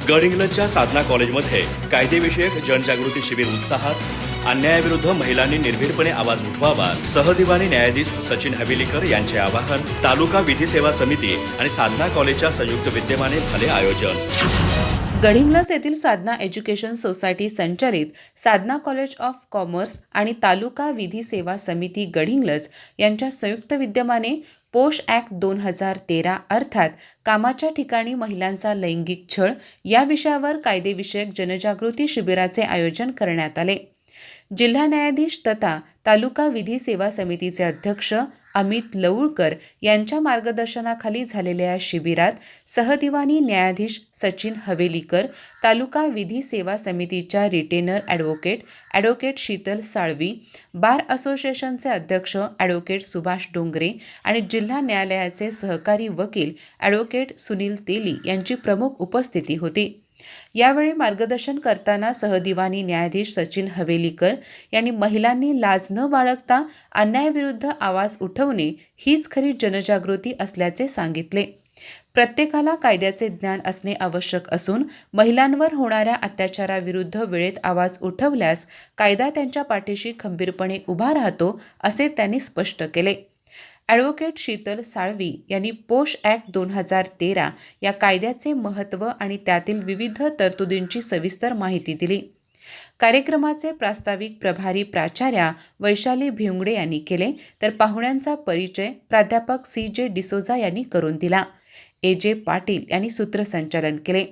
गडहिंग्लजच्या साधना कॉलेजमध्ये कायदेविषयक जनजागृती शिबिर उत्साहात। अन्यायाविरुद्ध महिलांनी निर्भीडपणे आवाज उठवावा, सहदिवाणी न्यायाधीश सचिन हवेलीकर यांचे आवाहन। तालुका विधी सेवा समिती आणि साधना कॉलेजच्या संयुक्त विद्यमाने झाले आयोजन। गडहिंग्लज येथील साधना एज्युकेशन सोसायटी संचालित साधना कॉलेज ऑफ कॉमर्स आणि तालुका विधी सेवा समिती गडहिंग्लज यांच्या संयुक्त विद्यमाने पोश ॲक्ट 2013 अर्थात कामाच्या ठिकाणी महिलांचा लैंगिक छळ या विषयावर कायदेविषयक जनजागृती शिबिराचे आयोजन करण्यात आले। जिल्हा न्यायाधीश तथा तालुका विधी सेवा समितीचे अध्यक्ष अमित लवळकर यांच्या मार्गदर्शनाखाली झालेल्या या शिबिरात सहदिवाणी न्यायाधीश सचिन हवेलीकर, तालुका विधी सेवा समितीच्या रिटेनर ॲडव्होकेट शीतल साळवी, बार असोसिएशनचे अध्यक्ष ॲडव्होकेट सुभाष डोंगरे आणि जिल्हा न्यायालयाचे सहकारी वकील ॲडव्होकेट सुनील तेली यांची प्रमुख उपस्थिती होती। यावेळी मार्गदर्शन करताना सहदिवाणी न्यायाधीश सचिन हवेलीकर यांनी महिलांनी लाज न बाळगता अन्यायाविरुद्ध आवाज उठवणे हीच खरी जनजागृती असल्याचे सांगितले। प्रत्येकाला कायद्याचे ज्ञान असणे आवश्यक असून महिलांवर होणाऱ्या अत्याचाराविरुद्ध वेळेत आवाज उठवल्यास कायदा त्यांच्या पाठीशी खंबीरपणे उभा राहतो असे त्यांनी स्पष्ट केले। ॲडव्होकेट शीतल साळवी यांनी पोश ॲक्ट 2013 या कायद्याचे महत्त्व आणि त्यातील विविध तरतुदींची सविस्तर माहिती दिली। कार्यक्रमाचे प्रास्ताविक प्रभारी प्राचार्या वैशाली भिवंगडे यांनी केले, तर पाहुण्यांचा परिचय प्राध्यापक CJ डिसोजा यांनी करून दिला। AJ पाटील यांनी सूत्रसंचालन केले।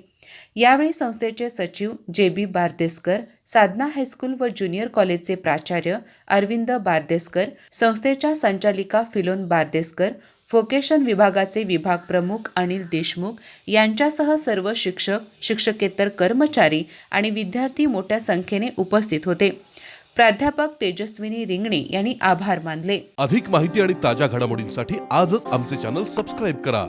यावेळी संस्थेचे सचिव JB बारदेसकर, साधना हायस्कूल व ज्युनियर कॉलेजचे प्राचार्य अरविंद बारदेसकर, संस्थेच्या संचालिका फिलोन बारदेसकर, व्होकेशन विभागाचे विभाग प्रमुख अनिल देशमुख यांच्यासह सर्व शिक्षक, शिक्षकेतर कर्मचारी आणि विद्यार्थी मोठ्या संख्येने उपस्थित होते। प्राध्यापक तेजस्विनी रिंगणे यांनी आभार मानले। अधिक माहिती आणि ताज्या घडामोडींसाठी आजच आमचे चॅनल सबस्क्राइब करा।